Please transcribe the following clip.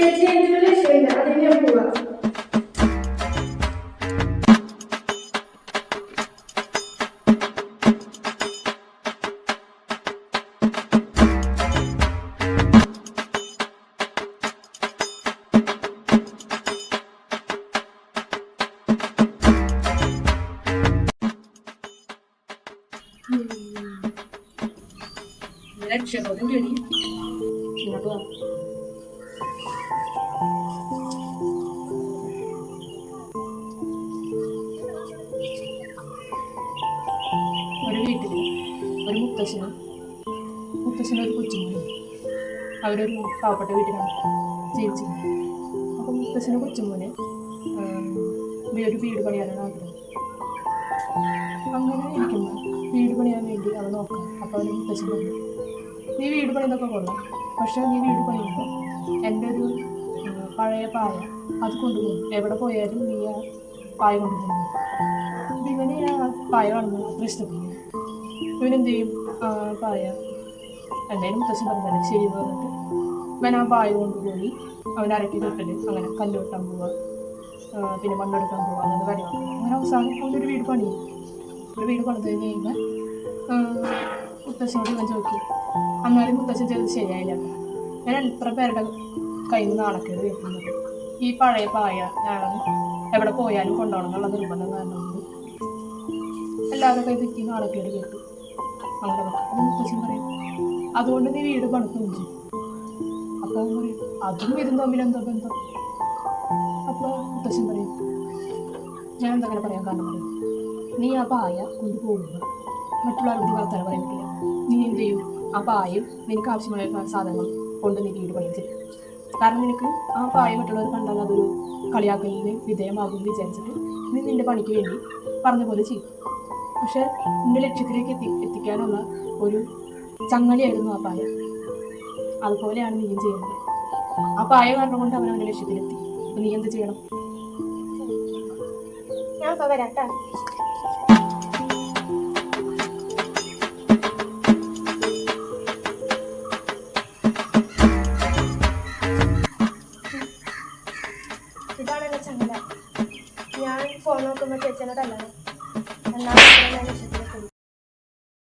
ചേച്ചി എനിക്ക് ലക്ഷ്യമില്ല, അതിന് ഞാൻ പോവാ. ലക്ഷ്യബോധം കേടി ഇങ്ങോട്ട് വാ. ഒരു വീട്ടിൽ ഒരു മുത്തശ്ശനും ഒരു കൊച്ചുമോനും അവരൊരു പാവപ്പെട്ട വീട്ടിലാണ് ജീവിച്ചിരുന്നത്. അപ്പം മുത്തശ്ശനും കൊച്ചുമോന് ഒരു വീട് പണിയാനാണ് ആഗ്രഹം. അങ്ങനെ ഇരിക്കുമ്പോൾ വീട് പണിയാൻ വേണ്ടി അവൻ നോക്കാം. അപ്പോൾ അവന് മുത്തശ്ശൻ പറഞ്ഞു, നീ വീട് പണിതൊക്കെ കൊള്ളാം, പക്ഷേ നീ വീട് പണിയുമ്പോൾ എൻ്റെ ഒരു പഴയ പായ അത് കൊണ്ടുപോകും, എവിടെ പോയാലും നീ ആ പായ കൊണ്ടുപോകും. അപ്പം ഇവന് ആ പായ കാണുമ്പോൾ അത്ര ഇഷ്ടപ്പെടുന്നു. ഇവനെന്ത് ചെയ്യും? പായ എന്തായാലും മുത്തശ്ശൻ പറഞ്ഞാൽ ശരി എന്ന് പറഞ്ഞിട്ട് ഇവൻ ആ പായ കൊണ്ടുപോയി അവൻ്റെ അരക്കി തൊട്ടൽ, അങ്ങനെ കല്ല് വെട്ടാൻ പോവുക, പിന്നെ മണ്ണെടുക്കാൻ പോവുക, അങ്ങനെ കാര്യമാണ്. അങ്ങനെ അവസാനം അവനൊരു വീട് പണിയും. ഒരു വീട് പണിത് കഴിഞ്ഞ് കഴിയുമ്പോൾ മുത്തശ്ശനോട് ഇവൻ ചോദിക്കും. എന്നാലും മുത്തശ്ശൻ ചെയ്തത് ശരിയായില്ല. ഞാൻ എത്ര പേരുടെ കയ്യിൽ നിന്ന് നാണക്കേട് കേൾക്കുന്നത്. ഈ പഴയ പായ ഞാൻ എവിടെ പോയാലും കൊണ്ടുപോകണം എന്നുള്ള നിർബന്ധം കാരണം കൊണ്ട് എല്ലാവരുടെ കയ്യിൽ തെറ്റി നാണക്കേട് കേട്ടു. അങ്ങനെ അപ്പം മുത്തശ്ശൻ പറയും, അതുകൊണ്ട് നീ വീട് പണിക്കുകയും ചെയ്യും. അപ്പോൾ പറയും, അതും ഇതും തമ്മിൽ എന്തോ ബന്ധം? അപ്പോൾ മുത്തശ്ശൻ പറയും, ഞാൻ എന്തെങ്കിലും പറയാൻ കാരണം പറയും, നീ ആ പായ കൊണ്ടുപോകുമ്പോൾ മറ്റുള്ളവർക്ക് വർത്തമാനം പറയാൻ പറ്റില്ല. നീ എന്ത് ചെയ്യും? ആ പായും നിനക്ക് ആവശ്യമായ സാധനങ്ങൾ കൊണ്ട് നീ വീട് പണിയും ചെയ്യും. കാരണം നിനക്ക് ആ പായ മറ്റുള്ളവർ കണ്ടാൽ അതൊരു കളിയാക്കലിന് വിധേയമാകും വിചാരിച്ചിട്ട് നീ നിൻ്റെ പണിക്ക് വേണ്ടി പറഞ്ഞ പോലെ ചെയ്യും. പക്ഷേ നിന്റെ ലക്ഷ്യത്തിലേക്ക് എത്തിക്കാനുള്ള ഒരു ചങ്ങലയായിരുന്നു ആ പായ. അതുപോലെയാണ് നീയും ചെയ്യുന്നത്. ആ പായ കാരണം കൊണ്ട് അവൻ അവൻ്റെ ലക്ഷ്യത്തിലെത്തി. അപ്പം നീ എന്ത് ചെയ്യണം? ഞാൻ ഇപ്പോൾ വരാട്ടാ. ഇതാണ് എൻ്റെ ചങ്ങല. ഞാൻ ഫോൺ നോക്കുമ്പോൾ ചേച്ചനോടല്ലാണ്. എന്നാലും ഞാൻ